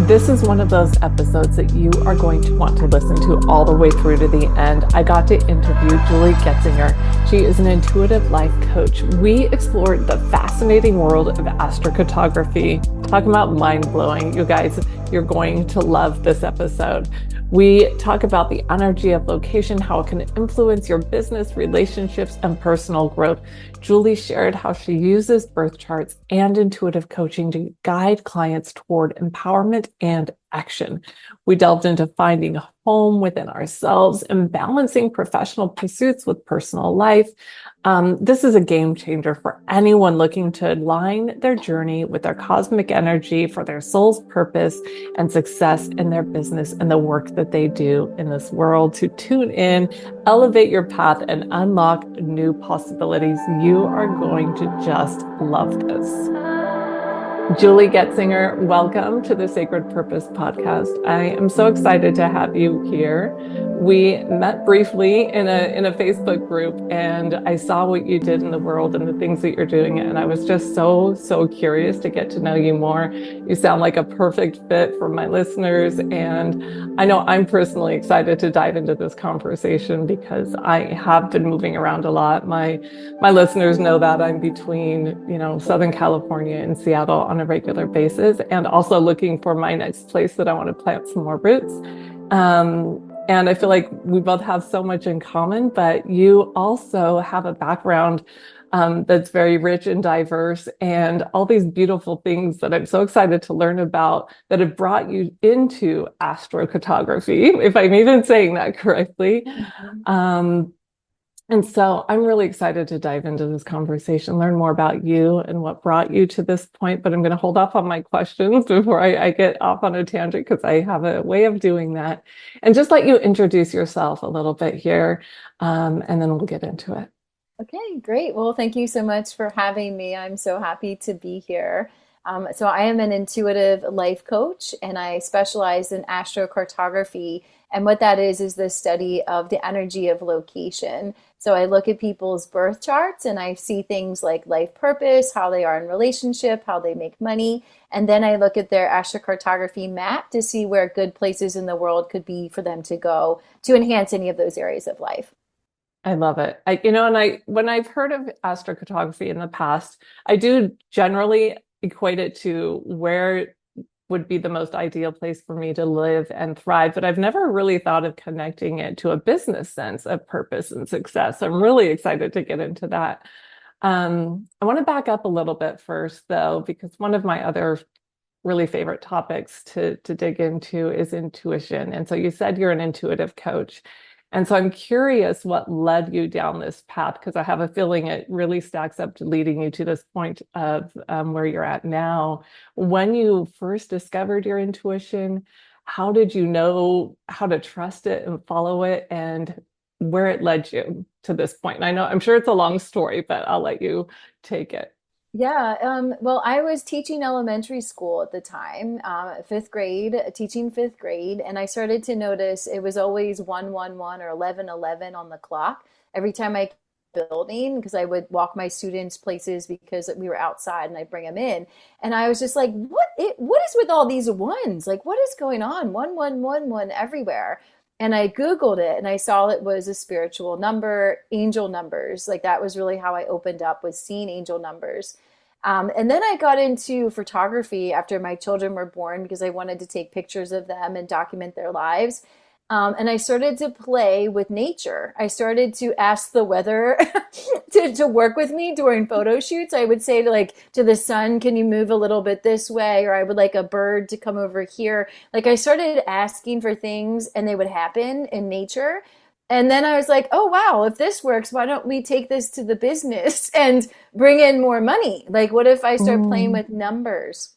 This is one of those episodes that you are going to want to listen to all the way through to the end. I got to interview Julie Getzinger. She is an intuitive life coach. We explored the fascinating world of astrocartography. Talk about mind-blowing. You guys, you're going to love this episode. We talk about the energy of location, how it can influence your business, relationships, and personal growth. Julie shared how she uses birth charts and intuitive coaching to guide clients toward empowerment and action. We delved into finding a home within ourselves and balancing professional pursuits with personal life. This is a game changer for anyone looking to align their journey with their cosmic energy for their soul's purpose and success in their business and the work that they do in this world. To tune in, elevate your path, and unlock new possibilities. You are going to just love this. Julie Getzinger, welcome to the Sacred Purpose podcast. I am so excited to have you here. We met briefly in a Facebook group, and I saw what you did in the world and the things that you're doing, and I was just so curious to get to know you more. You sound like a perfect fit for my listeners, and I know I'm personally excited to dive into this conversation because I have been moving around a lot. My listeners know that I'm between, Southern California and Seattle on a regular basis, and also looking for my next place that I want to plant some more roots. And I feel like we both have so much in common, but you also have a background that's very rich and diverse, and all these beautiful things that I'm so excited to learn about that have brought you into astrocartography, if I'm even saying that correctly. And so I'm really excited to dive into this conversation, learn more about you and what brought you to this point. But I'm going to hold off on my questions before I get off on a tangent, because I have a way of doing that. And just let you introduce yourself a little bit here, and then we'll get into it. Okay, great. Well, thank you so much for having me. I'm so happy to be here. So I am an intuitive life coach, and I specialize in astrocartography. And what that is the study of the energy of location. So I look at people's birth charts and I see things like life purpose, how they are in relationship, how they make money. And then I look at their astrocartography map to see where good places in the world could be for them to go to enhance any of those areas of life. I love it. When I've heard of astrocartography in the past, I do generally equate it to where would be the most ideal place for me to live and thrive, but I've never really thought of connecting it to a business sense of purpose and success. I'm really excited to get into that. I want to back up a little bit first, though, because one of my other really favorite topics to dig into is intuition. And so you said you're an intuitive coach. And so I'm curious what led you down this path, because I have a feeling it really stacks up to leading you to this point of where you're at now. When you first discovered your intuition, how did you know how to trust it and follow it, and where it led you to this point? And I'm sure it's a long story, but I'll let you take it. Yeah, well, I was teaching elementary school at the time, fifth grade, teaching fifth grade, and I started to notice it was always 111 or 1111 on the clock every time I came to the building, because I would walk my students places because we were outside and I'd bring them in. And I was just like, what is with all these ones? Like, what is going on? 1111 everywhere. And I Googled it and I saw it was a spiritual number, angel numbers. Like that was really how I opened up, was seeing angel numbers. And then I got into photography after my children were born because I wanted to take pictures of them and document their lives. And I started to play with nature. I started to ask the weather to work with me during photo shoots. I would say to the sun, can you move a little bit this way? Or I would like a bird to come over here. Like I started asking for things and they would happen in nature. And then I was like, oh, wow, if this works, why don't we take this to the business and bring in more money? Like, what if I start playing with numbers?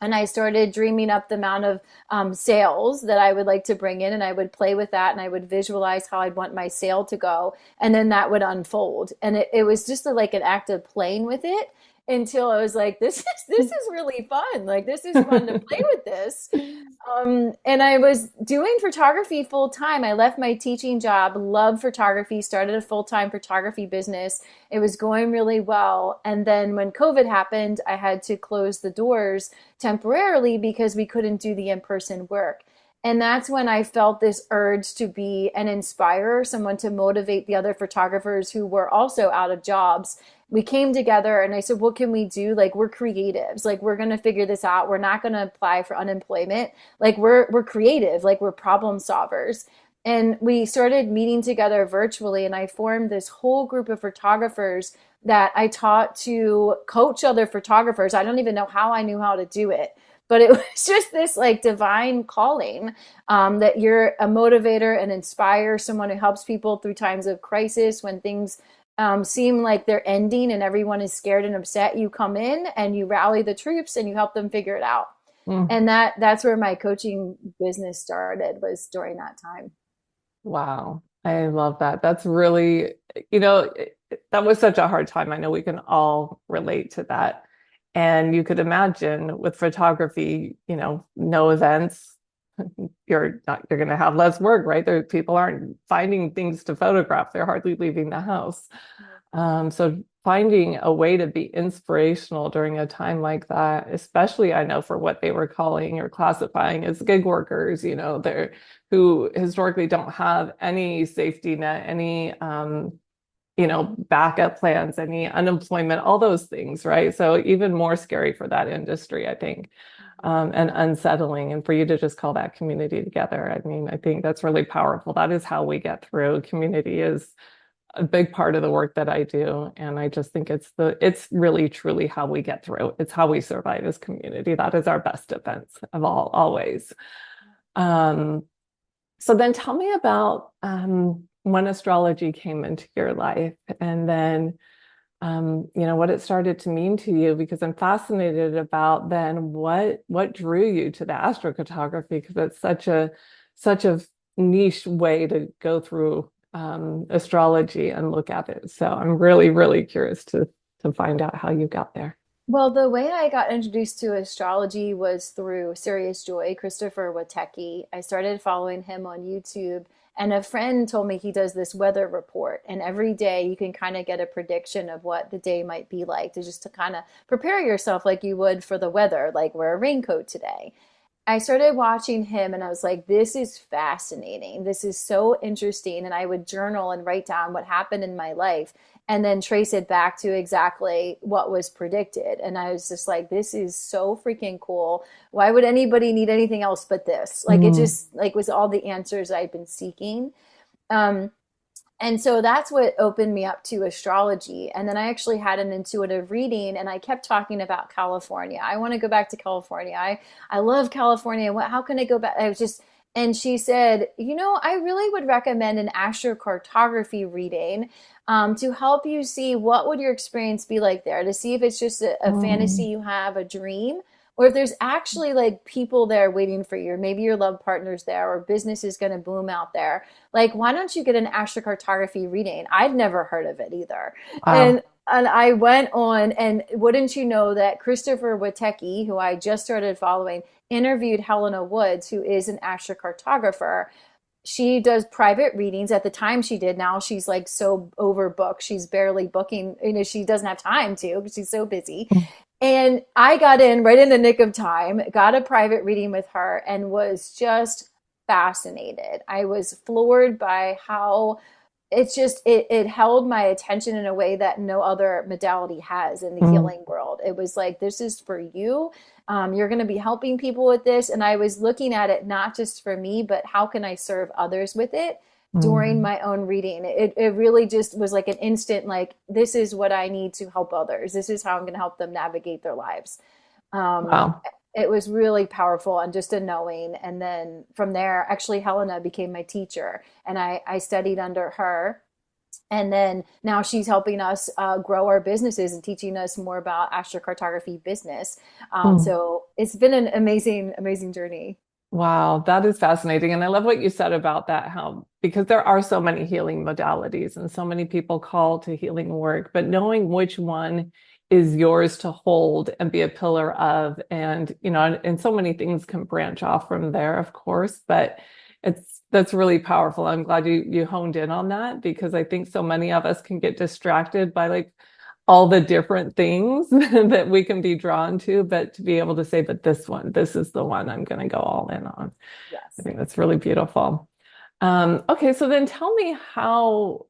And I started dreaming up the amount of sales that I would like to bring in, and I would play with that, and I would visualize how I'd want my sale to go, and then that would unfold. And it was just like an act of playing with it. until I was like, this is really fun. Like this is fun to play with this. And I was doing photography full time. I left my teaching job, loved photography, started a full-time photography business. It was going really well. And then when COVID happened, I had to close the doors temporarily because we couldn't do the in-person work. And that's when I felt this urge to be an inspirer, someone to motivate the other photographers who were also out of jobs. We came together and I said, what can we do? Like, we're creatives. Like, we're going to figure this out. We're not going to apply for unemployment. Like, we're creative. Like, we're problem solvers. And we started meeting together virtually. And I formed this whole group of photographers that I taught to coach other photographers. I don't even know how I knew how to do it, but it was just this like divine calling, that you're a motivator and inspire, someone who helps people through times of crisis when things seem like they're ending and everyone is scared and upset. You come in and you rally the troops and you help them figure it out. Mm. And that's where my coaching business started, was during that time. Wow. I love that. That's really, that was such a hard time. I know we can all relate to that. And you could imagine with photography, no events, you're going to have less work, right? People aren't finding things to photograph. They're hardly leaving the house. So finding a way to be inspirational during a time like that, especially I know for what they were calling or classifying as gig workers, they're who historically don't have any safety net, any backup plans, any unemployment, all those things, right? So even more scary for that industry, I think, and unsettling. And for you to just call that community together, I mean, I think that's really powerful. That is how we get through. Community is a big part of the work that I do. And I just think it's really truly how we get through. It's how we survive as community. That is our best defense of all, always. Um, so then tell me about when astrology came into your life and then what it started to mean to you, because I'm fascinated about then what drew you to the astrocartography, because it's such a niche way to go through astrology and look at it. So I'm really, really curious to find out how you got there. Well, the way I got introduced to astrology was through Serious Joy, Christopher Watecki. I started following him on YouTube, and a friend told me he does this weather report, and every day you can kind of get a prediction of what the day might be like, to kind of prepare yourself like you would for the weather, like wear a raincoat today. I started watching him and I was like, this is fascinating. This is so interesting. And I would journal and write down what happened in my life and then trace it back to exactly what was predicted. And I was just like, this is so freaking cool. Why would anybody need anything else but this? Like, it Mm. just like was all the answers I'd been seeking. Um, and so that's what opened me up to astrology. And then I actually had an intuitive reading and I kept talking about California. I want to go back to California. I love California. How can I go back? I was just, and she said, I really would recommend an astrocartography reading, to help you see what would your experience be like there, to see if it's just a fantasy Mm. you have, a dream, or if there's actually like people there waiting for you, or maybe your love partner's there, or business is going to boom out there. Like, why don't you get an astrocartography reading? I'd never heard of it either. Wow. And I went on, and wouldn't you know that Christopher Watecki, who I just started following, interviewed Helena Woods, who is an astrocartographer. She does private readings. At the time she did. Now she's like so overbooked. She's barely booking. She doesn't have time to because she's so busy. And I got in right in the nick of time, got a private reading with her, and was just fascinated. I was floored by how it held my attention in a way that no other modality has in the Mm. healing world. It was like, this is for you. You're going to be helping people with this. And I was looking at it not just for me, but how can I serve others with it during Mm. my own reading? It really just was like an instant, like, this is what I need to help others. This is how I'm going to help them navigate their lives. Um, Wow. it was really powerful and just a knowing. And then from there, actually, Helena became my teacher and I studied under her. And then now she's helping us grow our businesses and teaching us more about astrocartography business. Mm. So it's been an amazing, amazing journey. Wow, that is fascinating. And I love what you said about that, how, because there are so many healing modalities and so many people call to healing work, but knowing which one is yours to hold and be a pillar of. And, and so many things can branch off from there, of course, but that's really powerful. I'm glad you honed in on that because I think so many of us can get distracted by like all the different things that we can be drawn to, but to be able to say, but this is the one I'm going to go all in on. I Yes. think that's really beautiful. Okay, so then tell me how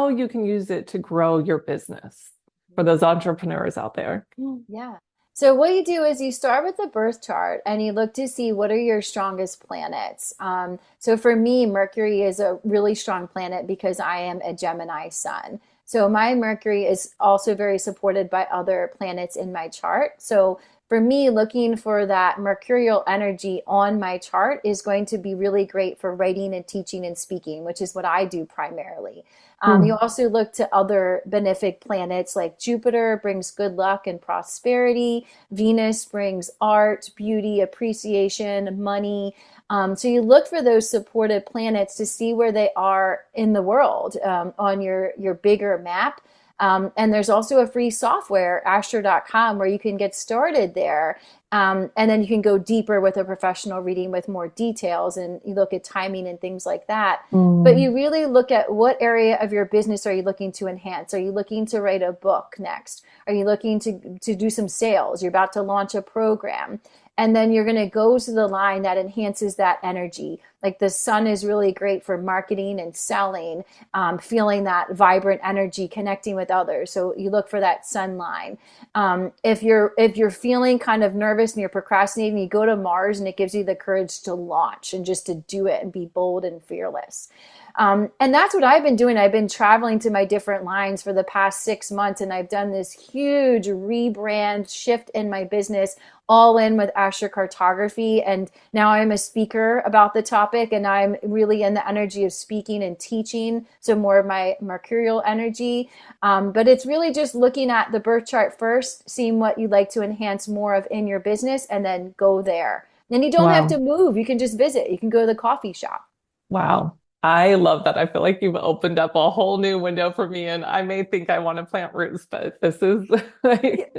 you can use it to grow your business for those entrepreneurs out there. Yeah. So what you do is you start with the birth chart and you look to see what are your strongest planets. So for me, Mercury is a really strong planet because I am a Gemini sun. So my Mercury is also very supported by other planets in my chart. So for me, looking for that mercurial energy on my chart is going to be really great for writing and teaching and speaking, which is what I do primarily. You Mm. also look to other benefic planets like Jupiter brings good luck and prosperity. Venus brings art, beauty, appreciation, money. So you look for those supportive planets to see where they are in the world on your bigger map. And there's also a free software, astro.com, where you can get started there. And then you can go deeper with a professional reading with more details and you look at timing and things like that. But Mm. you really look at what area of your business are you looking to enhance? Are you looking to write a book next? Are you looking to do some sales? You're about to launch a program. And then you're going to go to the line that enhances that energy. Like the sun is really great for marketing and selling, feeling that vibrant energy, connecting with others. So you look for that sun line. If you're feeling kind of nervous and you're procrastinating, you go to Mars and it gives you the courage to launch and just to do it and be bold and fearless. And that's what I've been doing. I've been traveling to my different lines for the past 6 months, and I've done this huge rebrand shift in my business, all in with astrocartography. And now I'm a speaker about the topic, and I'm really in the energy of speaking and teaching. So more of my mercurial energy. But it's really just looking at the birth chart first, seeing what you'd like to enhance more of in your business, and then go there. Then you don't have to Wow. move. You can just visit. You can go to the coffee shop. Wow. I love that. I feel like you've opened up a whole new window for me, and I may think I want to plant roots, but this is like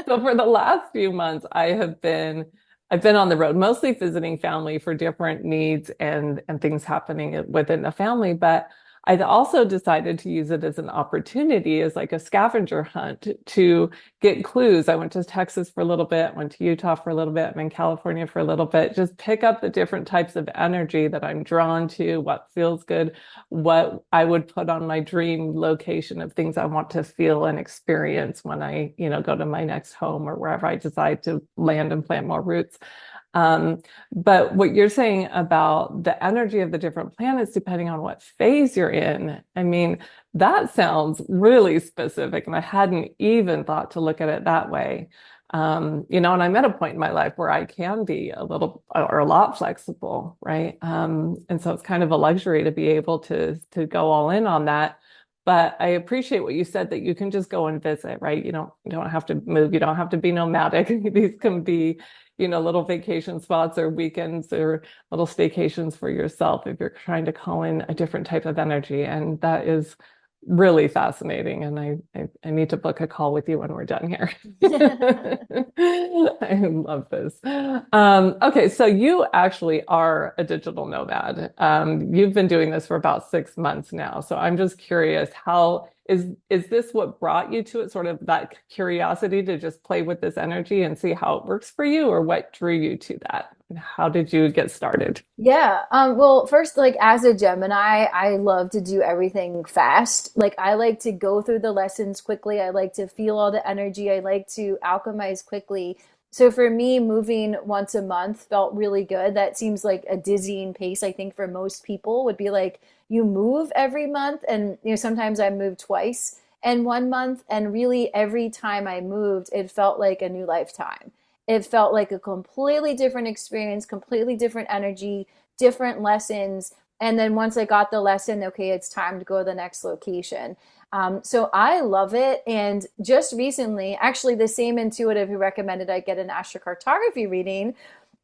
so for the last few months, I've been on the road, mostly visiting family for different needs and things happening within the family, but I also decided to use it as an opportunity, as like a scavenger hunt to get clues. I went to Texas for a little bit, went to Utah for a little bit, I'm in California for a little bit, just pick up the different types of energy that I'm drawn to, what feels good, what I would put on my dream location of things I want to feel and experience when I, go to my next home or wherever I decide to land and plant more roots. Um, but what you're saying about the energy of the different planets, depending on what phase you're in, I mean, that sounds really specific. And I hadn't even thought to look at it that way. And I'm at a point in my life where I can be a little or a lot flexible, right? And so it's kind of a luxury to be able to go all in on that. But I appreciate what you said that you can just go and visit, right? You don't have to move, you don't have to be nomadic. These can be little vacation spots or weekends or little staycations for yourself if you're trying to call in a different type of energy. And that is really fascinating. And I need to book a call with you when we're done here. I love this. Okay, so you actually are a digital nomad. You've been doing this for about 6 months now. So I'm just curious, how is this what brought you to it, sort of that curiosity to just play with this energy and see how it works for you, or what drew you to that? And how did you get started? Yeah. Well, first, like as a Gemini, I love to do everything fast. Like I like to go through the lessons quickly. I like to feel all the energy. I like to alchemize quickly. So for me, moving once a month felt really good. That seems like a dizzying pace, I think, for most people would be like you move every month. And sometimes I moved twice in one month. And really every time I moved, it felt like a new lifetime. It felt like a completely different experience, completely different energy, different lessons. And then once I got the lesson, okay, it's time to go to the next location. So I love it. And just recently, actually, the same intuitive who recommended I get an astrocartography reading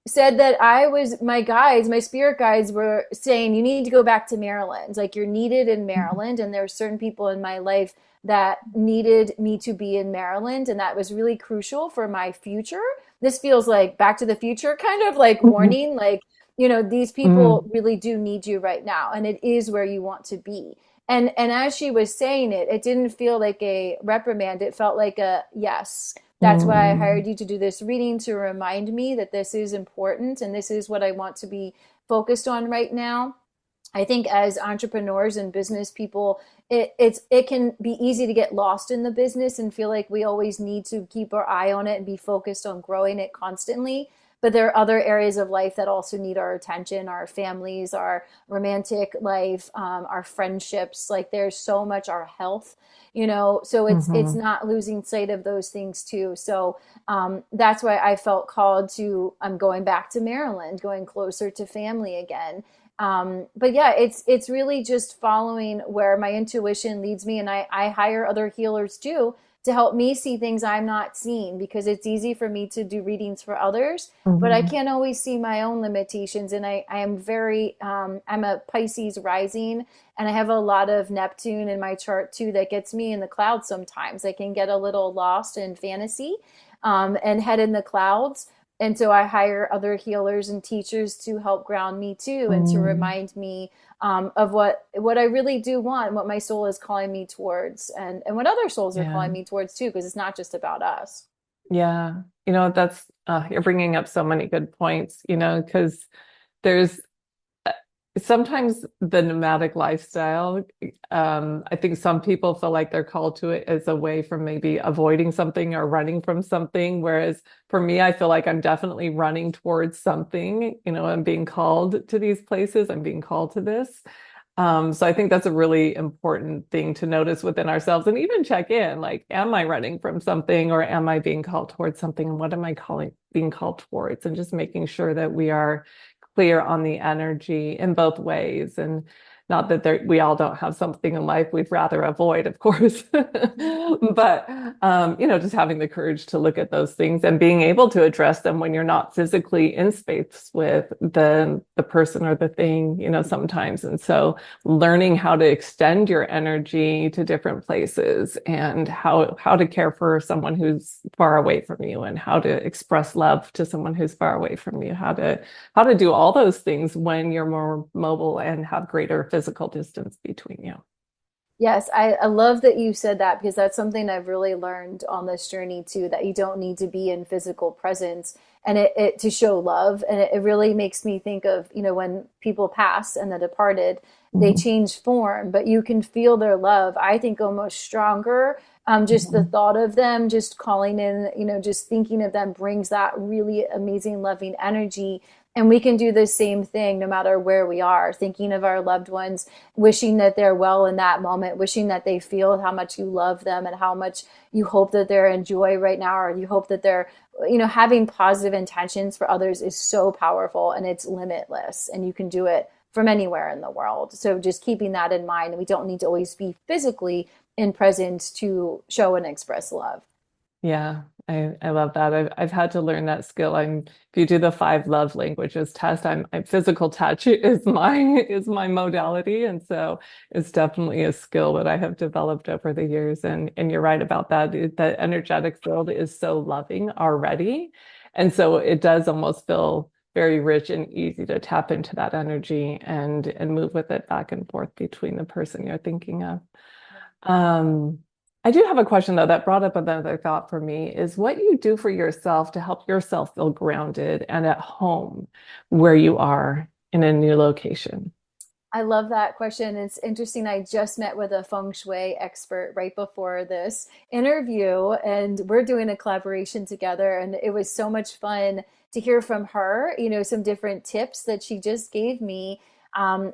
said that my spirit guides were saying, you need to go back to Maryland. Like you're needed in Maryland. And there are certain people in my life that needed me to be in Maryland, and that was really crucial for my future. This feels like Back to the Future kind of like Mhm. warning, like, these people Mm. really do need you right now, and it is where you want to be. And as she was saying it, it didn't feel like a reprimand. It felt like a yes. That's why I Mm. hired you to do this reading, to remind me that this is important and this is what I want to be focused on right now. I think as entrepreneurs and business people, it can be easy to get lost in the business and feel like we always need to keep our eye on it and be focused on growing it constantly. But there are other areas of life that also need our attention: our families, our romantic life, our friendships. Like there's so much, our health, so it's Mhm. not losing sight of those things too. So that's why I felt called to, I'm going back to Maryland, going closer to family again. But yeah, it's really just following where my intuition leads me, and I hire other healers too to help me see things I'm not seeing, because it's easy for me to do readings for others, but I Mhm. can't always see my own limitations. And I am very I'm a Pisces rising, and I have a lot of Neptune in my chart too that gets me in the clouds sometimes. I can get a little lost in fantasy and head in the clouds. And so I hire other healers and teachers to help ground me too, and to Mm. remind me of what I really do want, what my soul is calling me towards, and what other souls are Yeah. calling me towards too, because it's not just about us. Yeah. That's you're bringing up so many good points, because there's uh, sometimes the nomadic lifestyle, I think some people feel like they're called to it as a way from maybe avoiding something or running from something. Whereas for me, I feel like I'm definitely running towards something, I'm being called to these places, I'm being called to this. So I think that's a really important thing to notice within ourselves and even check in, like, am I running from something or am I being called towards something? And what am I being called towards? And just making sure that we are clear on the energy in both ways. And not that we all don't have something in life we'd rather avoid, of course, but just having the courage to look at those things and being able to address them when you're not physically in space with the person or the thing, sometimes. And so learning how to extend your energy to different places and how to care for someone who's far away from you and how to express love to someone who's far away from you, how to do all those things when you're more mobile and have greater physical distance between you. Yes, I love that you said that, because that's something I've really learned on this journey too, that you don't need to be in physical presence and it to show love. And it really makes me think of, when people pass and the departed, they Mhm. change form, but you can feel their love, I think, almost stronger. Just the Mhm. thought of them, just calling in, just thinking of them brings that really amazing, loving energy. And we can do the same thing no matter where we are, thinking of our loved ones, wishing that they're well in that moment, wishing that they feel how much you love them and how much you hope that they're in joy right now, or you hope that they're, having positive intentions for others is so powerful, and it's limitless, and you can do it from anywhere in the world. So just keeping that in mind, we don't need to always be physically in presence to show and express love. Yeah, I love that. I've had to learn that skill. If you do the five love languages test, physical touch is my modality. And so it's definitely a skill that I have developed over the years. And you're right about that. The energetic field is so loving already. And so it does almost feel very rich and easy to tap into that energy and move with it back and forth between the person you're thinking of. Um, I do have a question though that brought up another thought for me is what you do for yourself to help yourself feel grounded and at home where you are in a new location. I love that question. It's interesting. I just met with a feng shui expert right before this interview, and we're doing a collaboration together. And it was so much fun to hear from her, some different tips that she just gave me,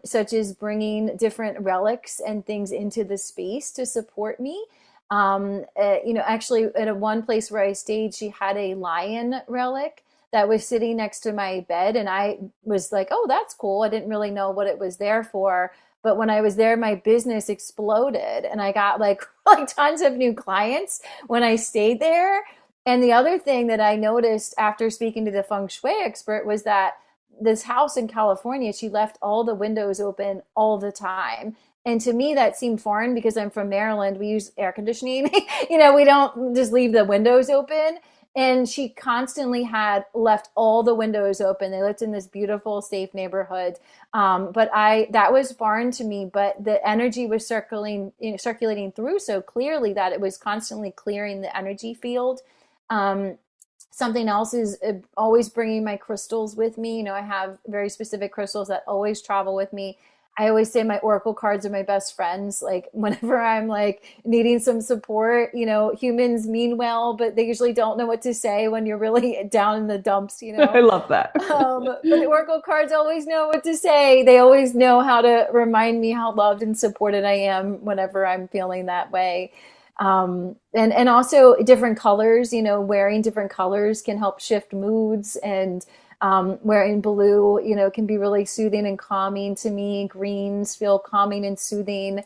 such as bringing different relics and things into the space to support me. Actually, at one place where I stayed, she had a lion relic that was sitting next to my bed, and I was like, oh, that's cool. I didn't really know what it was there for, but when I was there, my business exploded, and I got like like tons of new clients when I stayed there. And the other thing that I noticed after speaking to the feng shui expert was that this house in California, she left all the windows open all the time. And to me, that seemed foreign because I'm from Maryland. We use air conditioning. We don't just leave the windows open. And she constantly had left all the windows open. They lived in this beautiful, safe neighborhood. But that was foreign to me. But the energy was circulating through so clearly that it was constantly clearing the energy field. Um, Something else is always bringing my crystals with me. I have very specific crystals that always travel with me. I always say my oracle cards are my best friends. Like whenever I'm like needing some support, humans mean well, but they usually don't know what to say when you're really down in the dumps. I love that. But the oracle cards always know what to say. They always know how to remind me how loved and supported I am whenever I'm feeling that way. And also different colors, wearing different colors can help shift moods, and wearing blue, can be really soothing and calming to me. Greens feel calming and soothing.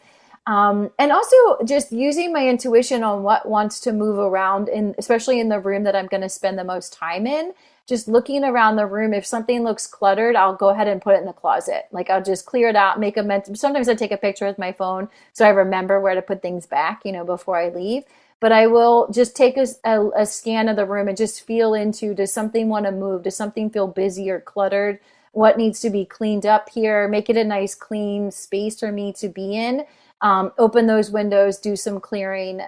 And also just using my intuition on what wants to move around, especially in the room that I'm going to spend the most time in. Just looking around the room. If something looks cluttered, I'll go ahead and put it in the closet. Like I'll just clear it out, make a mental. Sometimes I take a picture with my phone so I remember where to put things back, before I leave. But I will just take a scan of the room and just feel into, does something want to move? Does something feel busy or cluttered? What needs to be cleaned up here? Make it a nice, clean space for me to be in. Open those windows, do some clearing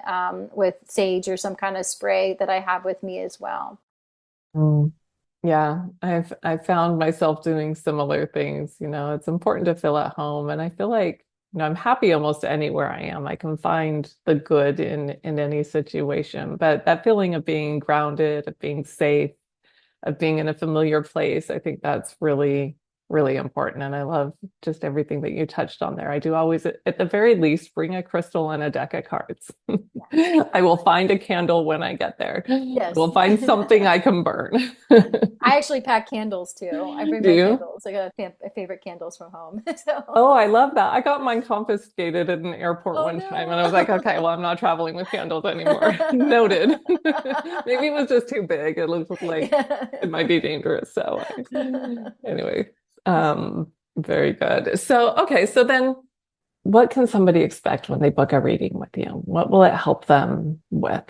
with sage or some kind of spray that I have with me as well. Mm. Yeah, I've found myself doing similar things. It's important to feel at home, and I feel like, I'm happy almost anywhere I am. I can find the good in any situation. But that feeling of being grounded, of being safe, of being in a familiar place, I think that's really, really important. And I love just everything that you touched on there. I do always, at the very least, bring a crystal and a deck of cards. I will find a candle when I get there. I Yes. will find something I can burn. I actually pack candles too. I bring Do my you? candles. I got favorite candles from home. So, Oh, I love that. I got mine confiscated at an airport oh one time, and I was like, no. okay, well, I'm not traveling with candles anymore. Noted. Maybe it was just too big. It looked like it might be dangerous. So anyway, very good. So, okay, so then what can somebody expect when they book a reading with you? What will it help them with?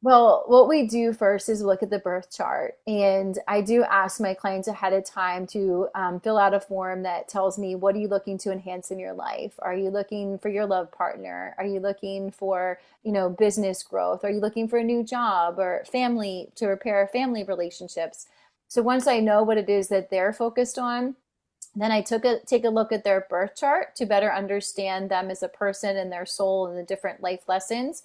Well, what we do first is look at the birth chart. And I do ask my clients ahead of time to fill out a form that tells me, what are you looking to enhance in your life? Are you looking for your love partner? Are you looking for, business growth? Are you looking for a new job or family, to repair family relationships? So once I know what it is that they're focused on, then I take a look at their birth chart to better understand them as a person and their soul and the different life lessons.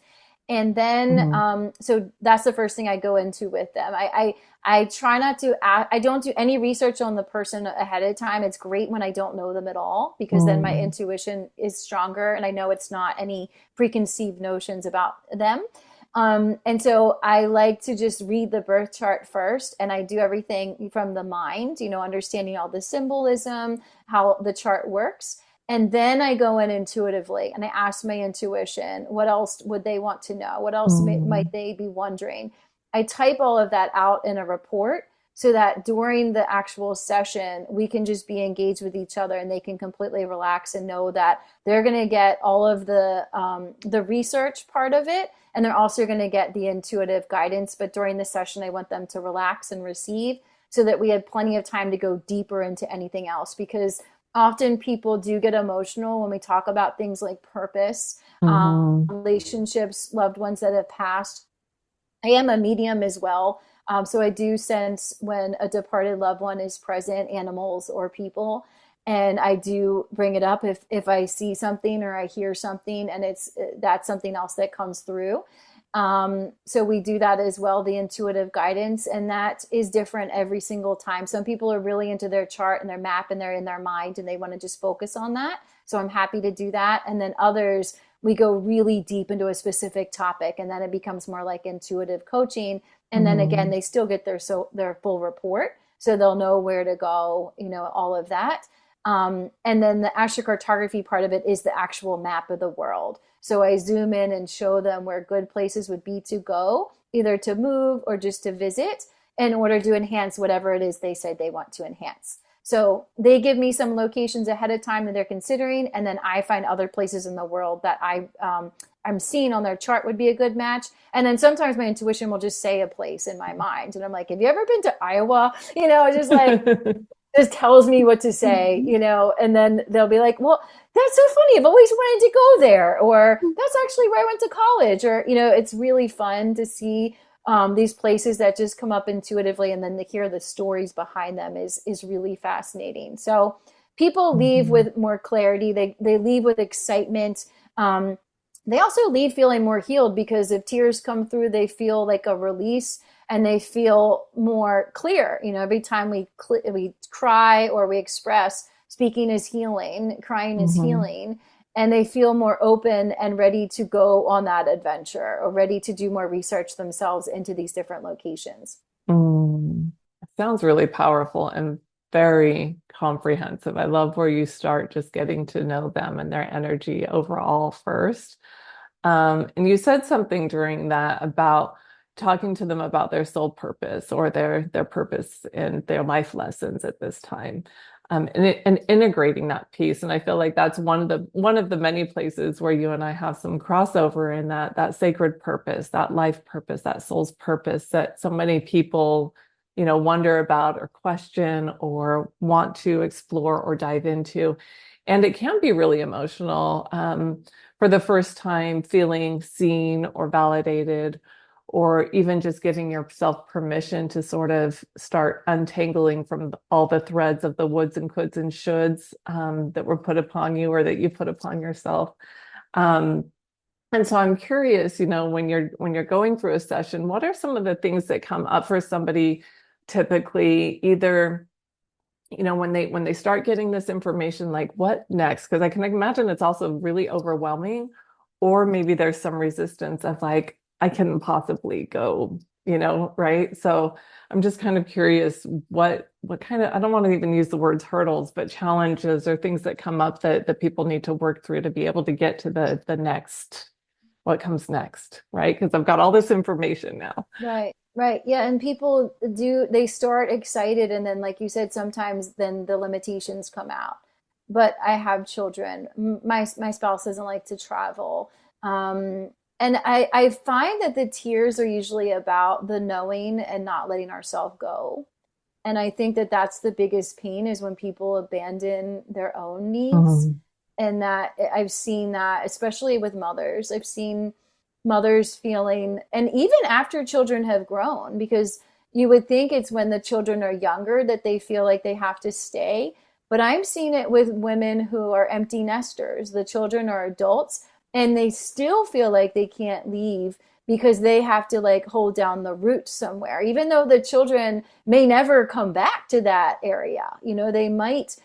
And then, Mhm. so that's the first thing I go into with them. I try not to, I don't do any research on the person ahead of time. It's great when I don't know them at all, because then my Mm. intuition is stronger and I know it's not any preconceived notions about them. And so I like to just read the birth chart first, and I do everything from the mind, understanding all the symbolism, how the chart works. And then I go in intuitively and I ask my intuition, what else would they want to know? What else Mm. might they be wondering? I type all of that out in a report so that during the actual session, we can just be engaged with each other and they can completely relax and know that they're going to get all of the research part of it. And they're also going to get the intuitive guidance. But during the session, I want them to relax and receive so that we had plenty of time to go deeper into anything else, because often people do get emotional when we talk about things like purpose, Mhm. relationships, loved ones that have passed. I am a medium as well. So I do sense when a departed loved one is present, animals or people. And I do bring it up if I see something or I hear something, and that's something else that comes through. So we do that as well, the intuitive guidance, and that is different every single time. Some people are really into their chart and their map and they're in their mind and they want to just focus on that. So I'm happy to do that. And then others, we go really deep into a specific topic, and then it becomes more like intuitive coaching. And then again, Mhm. they still get their full report, so they'll know where to go, all of that. And then the astrocartography part of it is the actual map of the world. So I zoom in and show them where good places would be to go, either to move or just to visit, in order to enhance whatever it is they said they want to enhance. So they give me some locations ahead of time that they're considering, and then I find other places in the world that I'm seeing on their chart would be a good match. And then sometimes my intuition will just say a place in my mind, and I'm like, "Have you ever been to Iowa?" Just like just tells me what to say, and then they'll be like, well, that's so funny. I've always wanted to go there. Or that's actually where I went to college. Or, it's really fun to see these places that just come up intuitively, and then to hear the stories behind them is really fascinating. So people leave Mhm. with more clarity. They leave with excitement. They also leave feeling more healed, because if tears come through, they feel like a release, and they feel more clear. Every time we cry or we express, speaking is healing, crying is Mhm. healing, and they feel more open and ready to go on that adventure, or ready to do more research themselves into these different locations. Mm. Sounds really powerful and very comprehensive. I love where you start just getting to know them and their energy overall first. And you said something during that about talking to them about their soul purpose or their purpose and their life lessons at this time. And integrating that piece. And I feel like that's one of the many places where you and I have some crossover in that sacred purpose, that life purpose, that soul's purpose that so many people, wonder about or question or want to explore or dive into. And it can be really emotional. For the first time feeling seen or validated, or even just giving yourself permission to sort of start untangling from all the threads of the woulds and coulds and shoulds that were put upon you or that you put upon yourself. Um, and so I'm curious, when you're going through a session, what are some of the things that come up for somebody typically, either when they start getting this information, like what next? Because I can imagine it's also really overwhelming, or maybe there's some resistance of like, I couldn't possibly go, right? So I'm just kind of curious what kind of, I don't want to even use the words hurdles, but challenges or things that come up that people need to work through to be able to get to the next, what comes next, right? Because I've got all this information now. Right, right. Yeah, and people they start excited, and then like you said, sometimes then the limitations come out. But I have children. My spouse doesn't like to travel. And I find that the tears are usually about the knowing and not letting ourselves go. And I think that that's the biggest pain, is when people abandon their own needs. Mhm. And that I've seen that, especially with mothers. I've seen mothers feeling, and even after children have grown, because you would think it's when the children are younger that they feel like they have to stay. But I'm seeing it with women who are empty nesters. The children are adults, and they still feel like they can't leave, because they have to like hold down the root somewhere, even though the children may never come back to that area. They might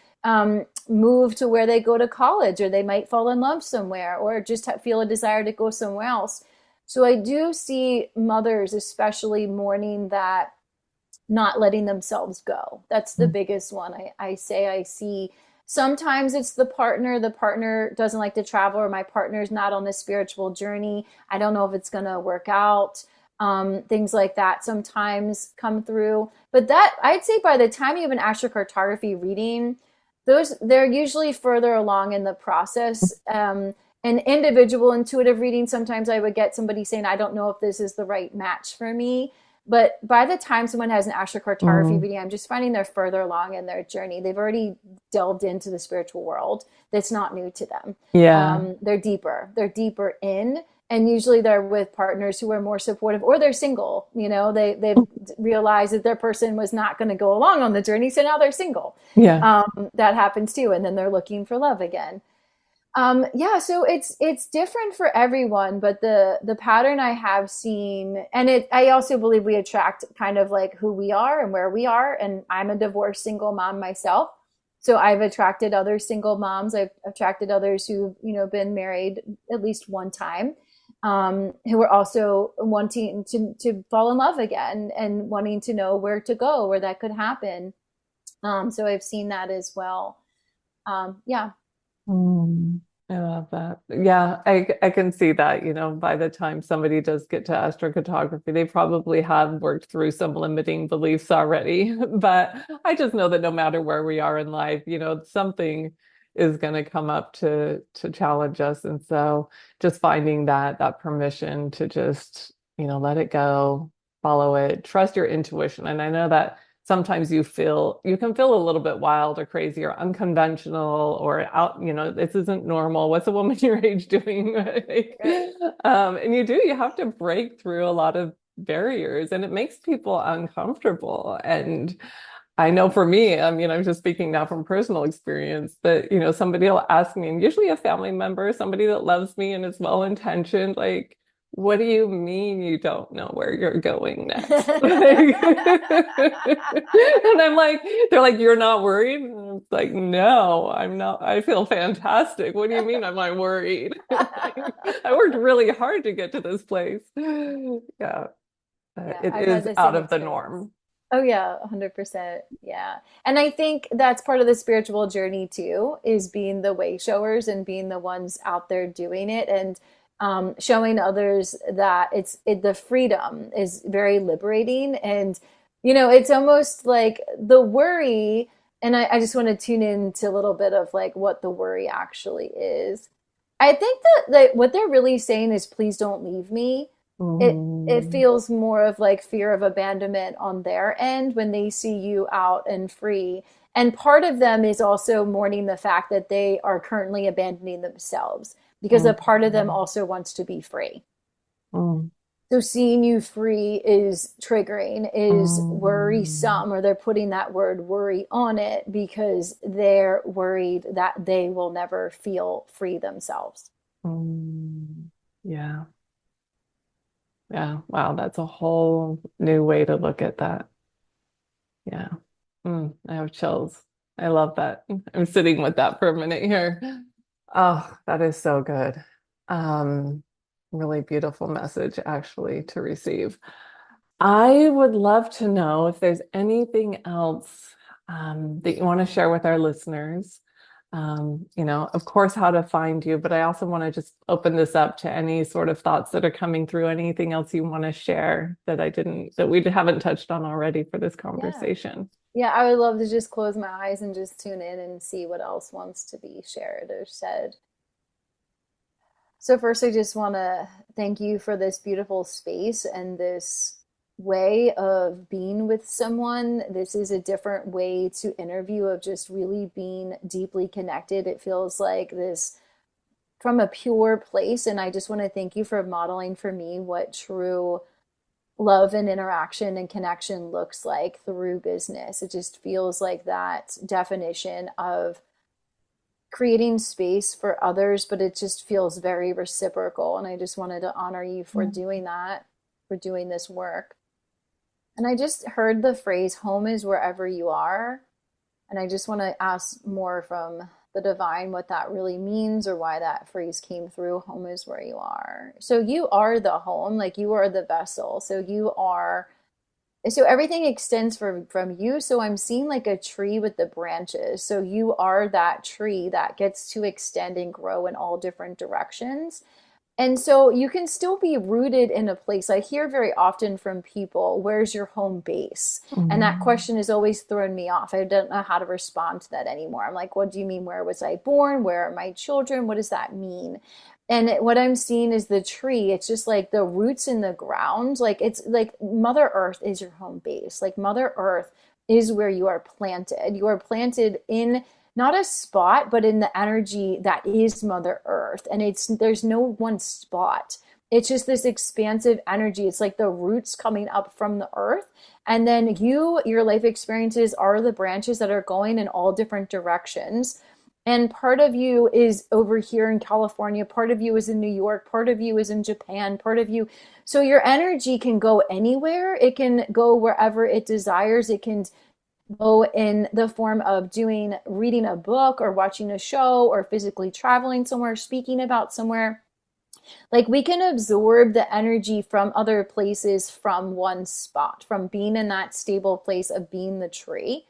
move to where they go to college, or they might fall in love somewhere, or just feel a desire to go somewhere else. So I do see mothers especially mourning that, not letting themselves go. That's the biggest one. I say I see. Sometimes it's the partner doesn't like to travel, or my partner's not on the spiritual journey. I don't know if it's going to work out. Things like that sometimes come through. But that, I'd say, by the time you have an astrocartography reading, they're usually further along in the process. An individual intuitive reading, sometimes I would get somebody saying, I don't know if this is the right match for me. But by the time someone has an astrocartography Mm. reading, I'm just finding they're further along in their journey. They've already delved into the spiritual world. That's not new to them. Yeah. They're deeper. They're deeper in, and usually they're with partners who are more supportive, or they're single. They've realized that their person was not going to go along on the journey, so now they're single. Yeah. That happens too, and then they're looking for love again. Yeah, so it's different for everyone, but the pattern I have seen, and I also believe we attract kind of like who we are and where we are. And I'm a divorced single mom myself, so I've attracted other single moms. I've attracted others who've been married at least one time, who are also wanting to fall in love again, and wanting to know where to go, where that could happen. So I've seen that as well. Yeah. Mm. I love that. Yeah, I can see that, by the time somebody does get to astrocartography, they probably have worked through some limiting beliefs already. But I just know that no matter where we are in life, something is going to come up to challenge us. And so just finding that permission to just, let it go, follow it, trust your intuition. And I know that sometimes you can feel a little bit wild or crazy or unconventional or out, this isn't normal. What's a woman your age doing? Right. And you have to break through a lot of barriers and it makes people uncomfortable. And I know for me, I mean, I'm just speaking now from personal experience that, somebody will ask me, and usually a family member, somebody that loves me and is well-intentioned, like, what do you mean you don't know where you're going next? And I'm like, they're like, you're not worried? And I'm like, no, I'm not. I feel fantastic. What do you mean I'm not worried? I worked really hard to get to this place. Yeah, Yeah, it I've had is the out same of the experience. norm. Oh yeah, 100%. Yeah. And I think that's part of the spiritual journey too, is being the way showers and being the ones out there doing it and showing others that the freedom is very liberating. And, it's almost like the worry, and I just want to tune into a little bit of like what the worry actually is. I think that what they're really saying is, please don't leave me. It Mhm. feels more of like fear of abandonment on their end when they see you out and free. And part of them is also mourning the fact that they are currently abandoning themselves because a part of them Mhm. also wants to be free. Mm, So seeing you free is triggering, is mm, worrisome, or they're putting that word worry on it because they're worried that they will never feel free themselves. mm. Yeah. Yeah. Wow. That's a whole new way to look at that. Yeah. I have chills. I love that. I'm sitting with that for a minute here. Oh, that is so good. Um, Really beautiful message actually to receive. I would love to know if there's anything else that you want to share with our listeners. Of course, how to find you, but I also want to just open this up to any sort of thoughts that are coming through. Anything else you want to share that we haven't touched on already for this Yeah. conversation? Yeah, I would love to just close my eyes and just tune in and see what else wants to be shared or said. So, first, I just want to thank you for this beautiful space and this way of being with someone. This is a different way to interview, of just really being deeply connected. It feels like this from a pure place. And I just want to thank you for modeling for me what true love and interaction and connection looks like through business. It just feels like that definition of creating space for others, but it just feels very reciprocal. And I just wanted to honor you for doing that, for doing this work. And I just heard the phrase, home is wherever you are. And I just want to ask more from the divine what that really means, or why that phrase came through. Home is where you are. So you are the home, like you are the vessel. So everything extends from you. So I'm seeing like a tree with the branches. So you are that tree that gets to extend and grow in all different directions. And so you can still be rooted in a place. I hear very often from people, where's your home base? And that Mm, question has always thrown me off. I don't know how to respond to that anymore. I'm like, what do you mean? Where was I born? Where are my children? What does that mean? And what I'm seeing is the tree. It's just like the roots in the ground. Like it's like Mother Earth is your home base. Like Mother Earth is where you are planted. You are planted in not a spot, but in the energy that is Mother Earth. And there's no one spot. It's just this expansive energy. It's like the roots coming up from the earth. And then your life experiences are the branches that are going in all different directions. And part of you is over here in California, part of you is in New York, part of you is in Japan, part of you. So your energy can go anywhere. It can go wherever it desires. It can go in the form of reading a book or watching a show or physically traveling somewhere, speaking about somewhere. Like we can absorb the energy from other places from one spot, from being in that stable place of being the tree.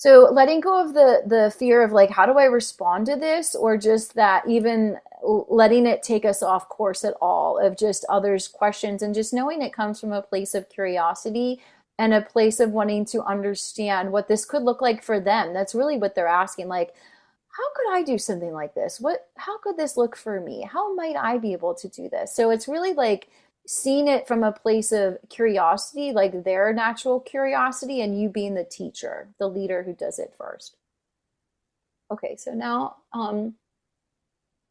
So letting go of the fear of like, how do I respond to this? Or just that even letting it take us off course at all of just others' questions, and just knowing it comes from a place of curiosity and a place of wanting to understand what this could look like for them. That's really what they're asking. Like, how could I do something like this? How could this look for me? How might I be able to do this? So it's really like seeing it from a place of curiosity, like their natural curiosity, and you being the teacher, the leader who does it first. Okay, so now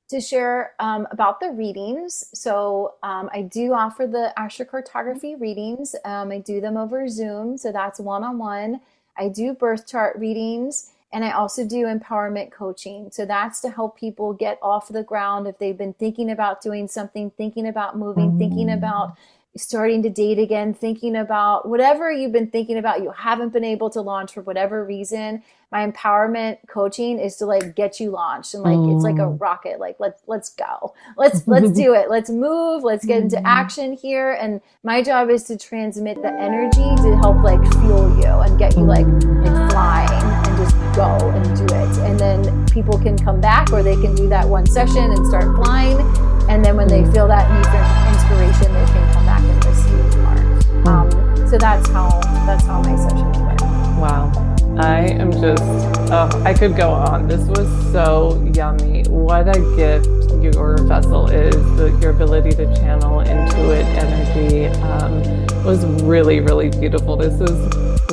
to share about the readings. So I do offer the astrocartography readings. I do them over Zoom, so that's one-on-one. I do birth chart readings, and I also do empowerment coaching. So that's to help people get off the ground if they've been thinking about doing something, thinking about moving, thinking about starting to date again, thinking about whatever you've been thinking about, you haven't been able to launch for whatever reason. My empowerment coaching is to like get you launched, and like it's like a rocket. Like let's go, let's do it, let's move, let's get into action here. And my job is to transmit the energy to help like fuel you and get you like flying, and just go and do it. And then people can come back, or they can do that one session and start flying. And then when they feel that need for inspiration, they can come back and receive more. So that's how my sessions work. Wow. I am just, I could go on. This was so yummy. What a gift your vessel is. Your ability to channel intuit energy was really, really beautiful. This is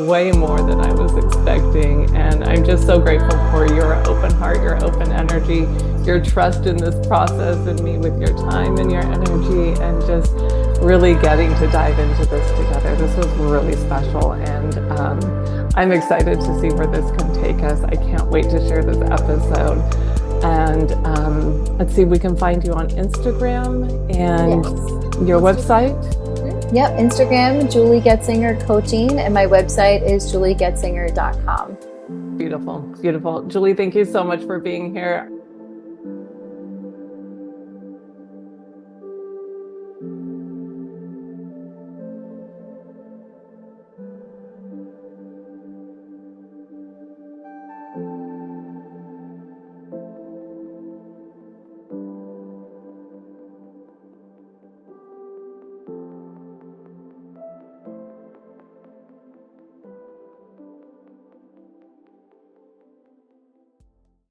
way more than I was expecting. And I'm just so grateful for your open heart, your open energy, your trust in this process, and me with your time and your energy, and just really getting to dive into this together. This was really special, and I'm excited to see where this can take us. I can't wait to share this episode. And let's see, we can find you on Instagram and your website. Yep, Instagram, Julie Getzinger Coaching, and my website is juliegetzinger.com. Beautiful, beautiful. Julie, thank you so much for being here.